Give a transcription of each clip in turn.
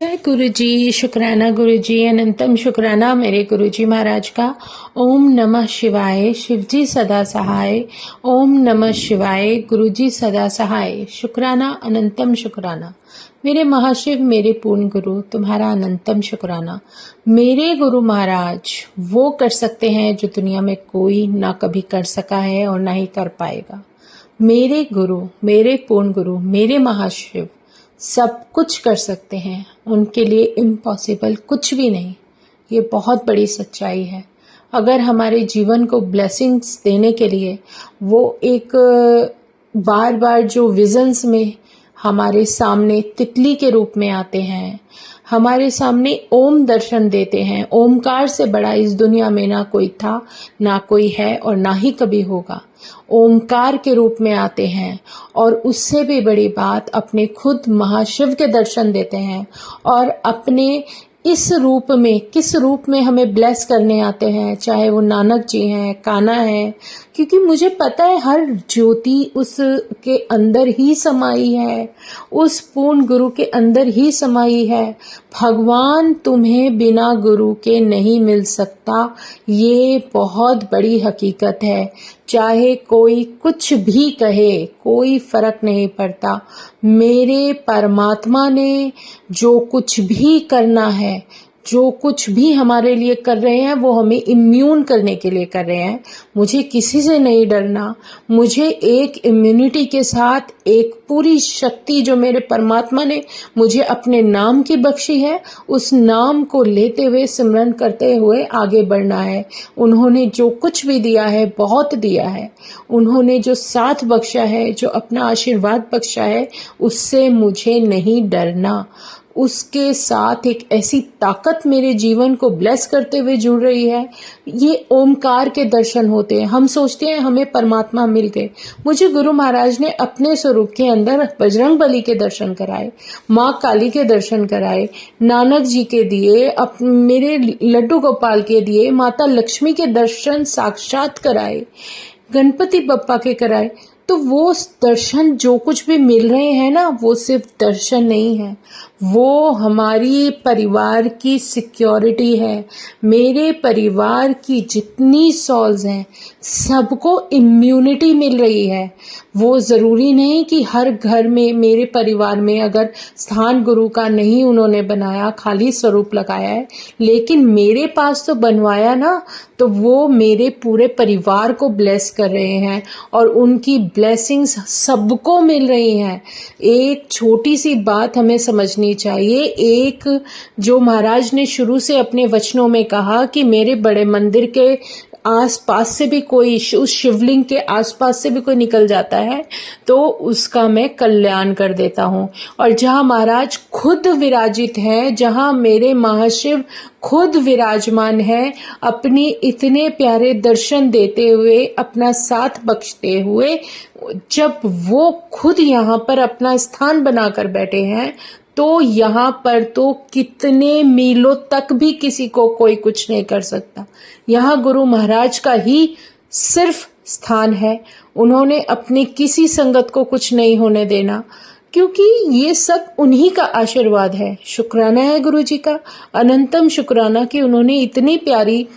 जय गुरु जी, शुक्राना गुरु जी, अनंतम शुक्राना मेरे गुरु जी महाराज का। ओम नमः शिवाय, शिव जी सदा सहाय। ओम नमः शिवाय, गुरु जी सदा सहाय। शुक्राना अनंतम शुक्राना मेरे महाशिव, मेरे पूर्ण गुरु, तुम्हारा अनंतम शुक्राना। मेरे गुरु महाराज वो कर सकते हैं जो दुनिया में कोई ना कभी कर सका है और ना ही कर पाएगा। मेरे गुरु, मेरे पूर्ण गुरु, मेरे महाशिव सब कुछ कर सकते हैं, उनके लिए इम्पॉसिबल कुछ भी नहीं। ये बहुत बड़ी सच्चाई है। अगर हमारे जीवन को ब्लेसिंग्स देने के लिए वो एक बार बार जो विजन्स में हमारे सामने तितली के रूप में आते हैं, हमारे सामने ओम दर्शन देते हैं। ओमकार से बड़ा इस दुनिया में ना कोई था, ना कोई है और ना ही कभी होगा। ओमकार के रूप में आते हैं और उससे भी बड़ी बात अपने खुद महाशिव के दर्शन देते हैं और अपने इस रूप में, किस रूप में हमें ब्लेस करने आते हैं, चाहे वो नानक जी हैं, कान्हा है, क्योंकि मुझे पता है हर ज्योति उसके अंदर ही समाई है, उस पूर्ण गुरु के अंदर ही समाई है। भगवान तुम्हें बिना गुरु के नहीं मिल सकता, ये बहुत बड़ी हकीकत है। चाहे कोई कुछ भी कहे, कोई फर्क नहीं पड़ता। मेरे परमात्मा ने जो कुछ भी करना है, जो कुछ भी हमारे लिए कर रहे हैं, वो हमें इम्यून करने के लिए कर रहे हैं। मुझे किसी से नहीं डरना। मुझे एक इम्यूनिटी के साथ एक पूरी शक्ति जो मेरे परमात्मा ने मुझे अपने नाम की बख्शी है, उस नाम को लेते हुए, सिमरन करते हुए आगे बढ़ना है। उन्होंने जो कुछ भी दिया है, बहुत दिया है। उन्होंने जो साथ बख्शा है, जो अपना आशीर्वाद बख्शा है, उससे मुझे नहीं डरना। उसके साथ एक ऐसी ताकत मेरे जीवन को ब्लेस करते हुए जुड़ रही है। ये ओमकार के दर्शन होते हैं। हम सोचते हैं हमें परमात्मा मिल गए। मुझे गुरु महाराज ने अपने स्वरूप के अंदर बजरंग बली के दर्शन कराए, माँ काली के दर्शन कराए, नानक जी के दिए, मेरे लड्डू गोपाल के दिए, माता लक्ष्मी के दर्शन साक्षात कराए, गणपति बप्पा के कराए। तो वो दर्शन जो कुछ भी मिल रहे हैं ना, वो सिर्फ दर्शन नहीं है, वो हमारी परिवार की सिक्योरिटी है। मेरे परिवार की जितनी सॉल्स हैं, सबको इम्यूनिटी मिल रही है। वो जरूरी नहीं कि हर घर में, मेरे परिवार में अगर स्थान गुरु का नहीं उन्होंने बनाया, खाली स्वरूप लगाया है, लेकिन मेरे पास तो बनवाया ना, तो वो मेरे पूरे परिवार को ब्लेस कर रहे हैं और उनकी ब्लेसिंग्स सबको मिल रही हैं। एक छोटी सी बात हमें समझनी चाहिए। एक जो महाराज ने शुरू से अपने वचनों में कहा कि मेरे बड़े मंदिर के आसपास से भी कोई, उस शिवलिंग के आसपास से भी कोई निकल जाता है तो उसका मैं कल्याण कर देता हूँ। और जहाँ महाराज खुद विराजित है, जहाँ मेरे महाशिव खुद विराजमान है, अपनी इतने प्यारे दर्शन देते हुए, अपना साथ बख्शते हुए, जब वो खुद यहाँ पर अपना स्थान बनाकर बैठे हैं, तो यहाँ पर तो कितने मीलों तक भी किसी को कोई कुछ नहीं कर सकता। यहाँ गुरु महाराज का ही सिर्फ स्थान है। उन्होंने अपनी किसी संगत को कुछ नहीं होने देना, क्योंकि ये सब उन्हीं का आशीर्वाद है। शुक्राना है गुरु जी का, अनंतम शुक्राना कि उन्होंने इतनी प्यारी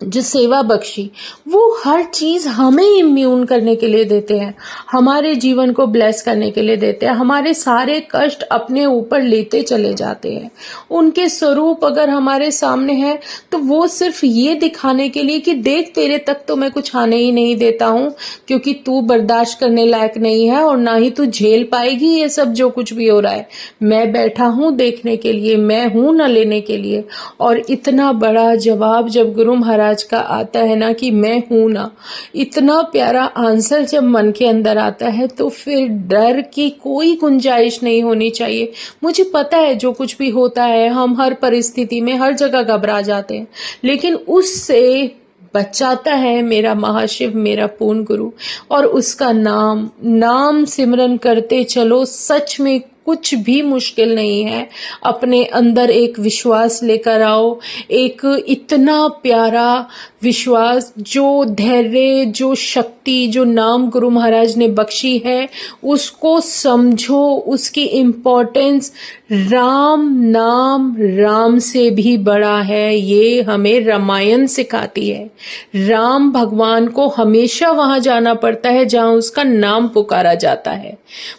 जो सेवा बख्शी, वो हर चीज हमें इम्यून करने के लिए देते हैं, हमारे जीवन को ब्लेस करने के लिए देते हैं। हमारे सारे कष्ट अपने ऊपर लेते चले जाते हैं। उनके स्वरूप अगर हमारे सामने है तो वो सिर्फ ये दिखाने के लिए कि देख, तेरे तक तो मैं कुछ आने ही नहीं देता हूं, क्योंकि तू बर्दाश्त करने लायक नहीं है और ना ही तू झेल पाएगी ये सब जो कुछ भी हो रहा है। मैं बैठा हूं देखने के लिए, मैं हूं न लेने के लिए। और इतना बड़ा जवाब जब गुरु महाराज का आता है ना कि मैं हूं ना, इतना प्यारा आंसर जब मन के अंदर आता है, तो फिर डर की कोई गुंजाइश नहीं होनी चाहिए। मुझे पता है जो कुछ भी होता है, हम हर परिस्थिति में हर जगह घबरा जाते हैं, लेकिन उससे बचाता है मेरा महाशिव, मेरा पूर्ण गुरु। और उसका नाम सिमरन करते चलो, सच में कुछ भी मुश्किल नहीं है। अपने अंदर एक विश्वास लेकर आओ, एक इतना प्यारा विश्वास, जो धैर्य, जो शक्ति, जो नाम गुरु महाराज ने बख्शी है, उसको समझो, उसकी इम्पोर्टेंस। राम नाम राम से भी बड़ा है, ये हमें रामायण सिखाती है। राम भगवान को हमेशा वहां जाना पड़ता है जहां उसका नाम पुकारा जाता है।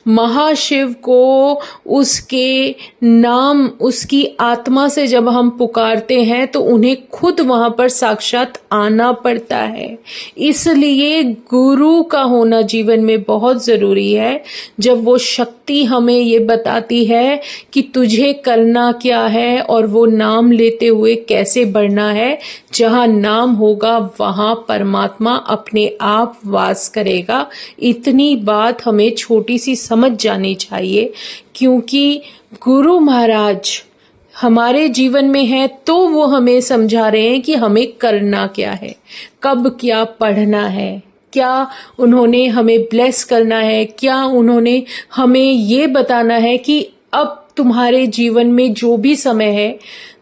महाशिव को उसके नाम, उसकी आत्मा से जब हम पुकारते हैं तो उन्हें खुद वहां पर साक्षात आना पड़ता है। इसलिए गुरु का होना जीवन में बहुत जरूरी है। जब वो शक्ति हमें ये बताती है कि तुझे करना क्या है और वो नाम लेते हुए कैसे बढ़ना है, जहां नाम होगा वहां परमात्मा अपने आप वास करेगा। इतनी बात हमें छोटी सी समझ जानी चाहिए, क्योंकि गुरु महाराज हमारे जीवन में है तो वो हमें समझा रहे हैं कि हमें करना क्या है, कब क्या पढ़ना है, क्या उन्होंने हमें ब्लेस करना है, क्या उन्होंने हमें ये बताना है कि अब तुम्हारे जीवन में जो भी समय है,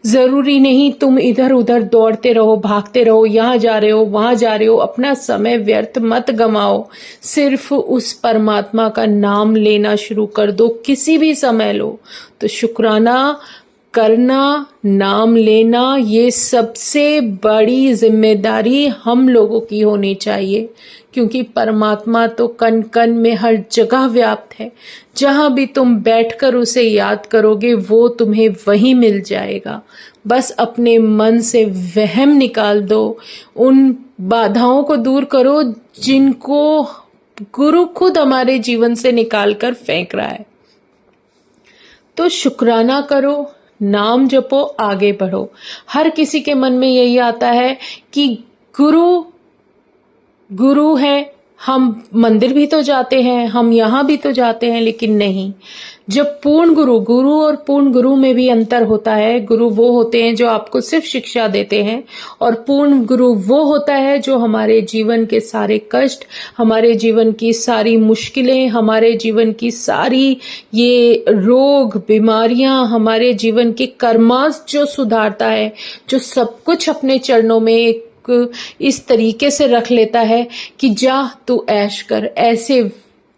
जरूरी नहीं तुम इधर उधर दौड़ते रहो, भागते रहो, यहाँ जा रहे हो वहां जा रहे हो, अपना समय व्यर्थ मत गमाओ। सिर्फ उस परमात्मा का नाम लेना शुरू कर दो, किसी भी समय लो। तो शुक्राना करना, नाम लेना, ये सबसे बड़ी जिम्मेदारी हम लोगों की होनी चाहिए, क्योंकि परमात्मा तो कण कण में हर जगह व्याप्त है। जहां भी तुम बैठकर उसे याद करोगे वो तुम्हें वहीं मिल जाएगा। बस अपने मन से वहम निकाल दो, उन बाधाओं को दूर करो जिनको गुरु खुद हमारे जीवन से निकाल कर फेंक रहा है। तो शुक्राना करो, नाम जपो, आगे बढ़ो। हर किसी के मन में यही आता है कि गुरु गुरु है, हम मंदिर भी तो जाते हैं, हम यहाँ भी तो जाते हैं, लेकिन नहीं। जब पूर्ण गुरु, गुरु और पूर्ण गुरु में भी अंतर होता है। गुरु वो होते हैं जो आपको सिर्फ शिक्षा देते हैं, और पूर्ण गुरु वो होता है जो हमारे जीवन के सारे कष्ट, हमारे जीवन की सारी मुश्किलें, हमारे जीवन की सारी ये रोग बीमारियां, हमारे जीवन के कर्मास जो सुधारता है, जो सब कुछ अपने चरणों में एक इस तरीके से रख लेता है कि जा तू ऐश कर। ऐसे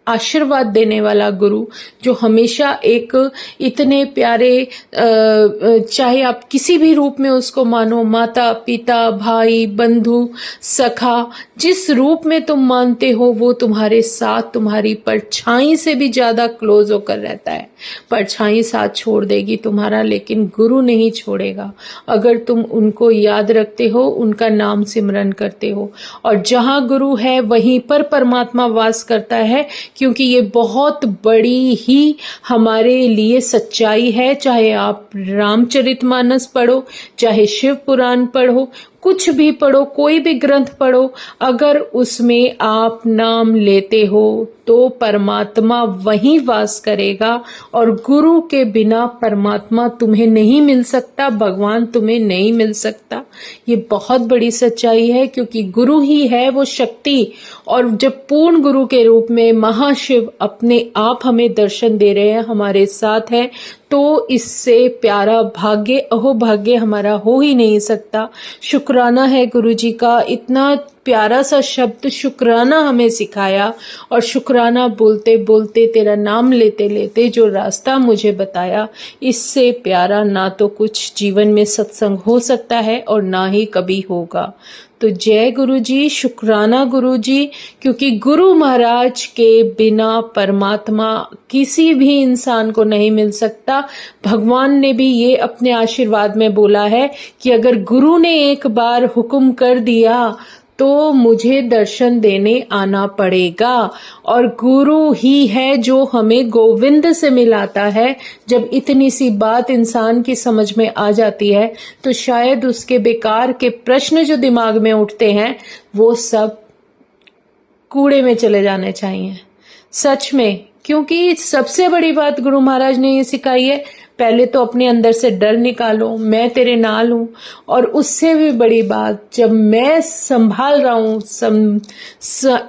आशीर्वाद देने वाला गुरु जो हमेशा एक इतने प्यारे, चाहे आप किसी भी रूप में उसको मानो, माता पिता भाई बंधु सखा, जिस रूप में तुम मानते हो, वो तुम्हारे साथ तुम्हारी परछाई से भी ज्यादा क्लोज होकर रहता है। परछाई साथ छोड़ देगी तुम्हारा, लेकिन गुरु नहीं छोड़ेगा अगर तुम उनको याद रखते हो, उनका नाम सिमरन करते हो। और जहां गुरु है वहीं पर परमात्मा वास करता है, क्योंकि ये बहुत बड़ी ही हमारे लिए सच्चाई है। चाहे आप रामचरितमानस पढ़ो, चाहे शिव पुराण पढ़ो, कुछ भी पढ़ो, कोई भी ग्रंथ पढ़ो, अगर उसमें आप नाम लेते हो तो परमात्मा वहीं वास करेगा। और गुरु के बिना परमात्मा तुम्हें नहीं मिल सकता, भगवान तुम्हें नहीं मिल सकता। ये बहुत बड़ी सच्चाई है, क्योंकि गुरु ही है वो शक्ति। और जब पूर्ण गुरु के रूप में महाशिव अपने आप हमें दर्शन दे रहे हैं, हमारे साथ है, तो इससे प्यारा भाग्य, अहो भाग्य हमारा हो ही नहीं सकता। शुक्राना है गुरु जी का, इतना प्यारा सा शब्द शुक्राना हमें सिखाया, और शुक्राना बोलते बोलते, तेरा नाम लेते लेते जो रास्ता मुझे बताया, इससे प्यारा ना तो कुछ जीवन में सत्संग हो सकता है और ना ही कभी होगा। तो जय गुरु जी, शुक्राना गुरु जी, क्योंकि गुरु महाराज के बिना परमात्मा किसी भी इंसान को नहीं मिल सकता। भगवान ने भी ये अपने आशीर्वाद में बोला है कि अगर गुरु ने एक बार हुक्म कर दिया तो मुझे दर्शन देने आना पड़ेगा। और गुरु ही है जो हमें गोविंद से मिलाता है। जब इतनी सी बात इंसान की समझ में आ जाती है तो शायद उसके बेकार के प्रश्न जो दिमाग में उठते हैं वो सब कूड़े में चले जाने चाहिए, सच में। क्योंकि सबसे बड़ी बात गुरु महाराज ने ये सिखाई है, पहले तो अपने अंदर से डर निकालो, मैं तेरे नाल हूँ। और उससे भी बड़ी बात, जब मैं संभाल रहा हूँ,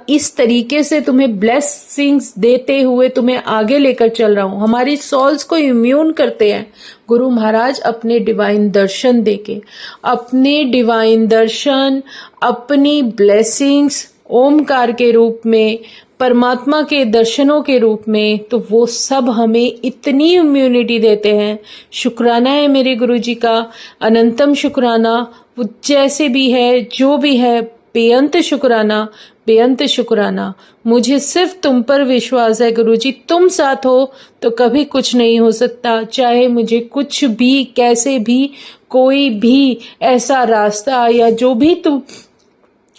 इस तरीके से तुम्हें ब्लेसिंग्स देते हुए तुम्हें आगे लेकर चल रहा हूँ। हमारी सॉल्स को इम्यून करते हैं गुरु महाराज अपने डिवाइन दर्शन देके, अपने डिवाइन दर्शन, अपनी ब्लेसिंग्स ओमकार के रूप में, परमात्मा के दर्शनों के रूप में, तो वो सब हमें इतनी इम्यूनिटी देते हैं। शुक्राना है मेरे गुरुजी का, अनंतम शुक्राना। वो जैसे भी है, जो भी है, बेअंत शुक्राना, बेअंत शुक्राना। मुझे सिर्फ तुम पर विश्वास है गुरुजी, तुम साथ हो तो कभी कुछ नहीं हो सकता। चाहे मुझे कुछ भी, कैसे भी, कोई भी ऐसा रास्ता या जो भी तुम,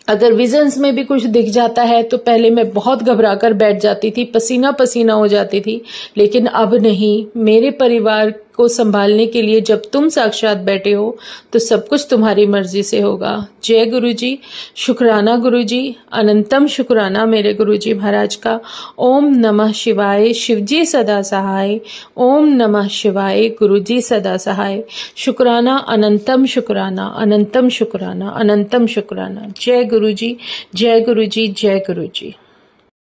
अगर विजन्स में भी कुछ दिख जाता है तो पहले मैं बहुत घबरा कर बैठ जाती थी, पसीना पसीना हो जाती थी, लेकिन अब नहीं। मेरे परिवार को संभालने के लिए जब तुम साक्षात बैठे हो तो सब कुछ तुम्हारी मर्जी से होगा। जय गुरुजी, शुक्राना गुरुजी, अनंतम शुक्राना मेरे गुरुजी महाराज का। ओम नमः शिवाय, शिवजी सदा सहाय। ओम नमः शिवाय, गुरुजी सदा सहाय। शुक्राना, अनंतम शुक्राना, अनंतम शुक्राना, अनंतम शुक्राना। जय गुरुजी, जय गुरुजी, जय गुरुजी।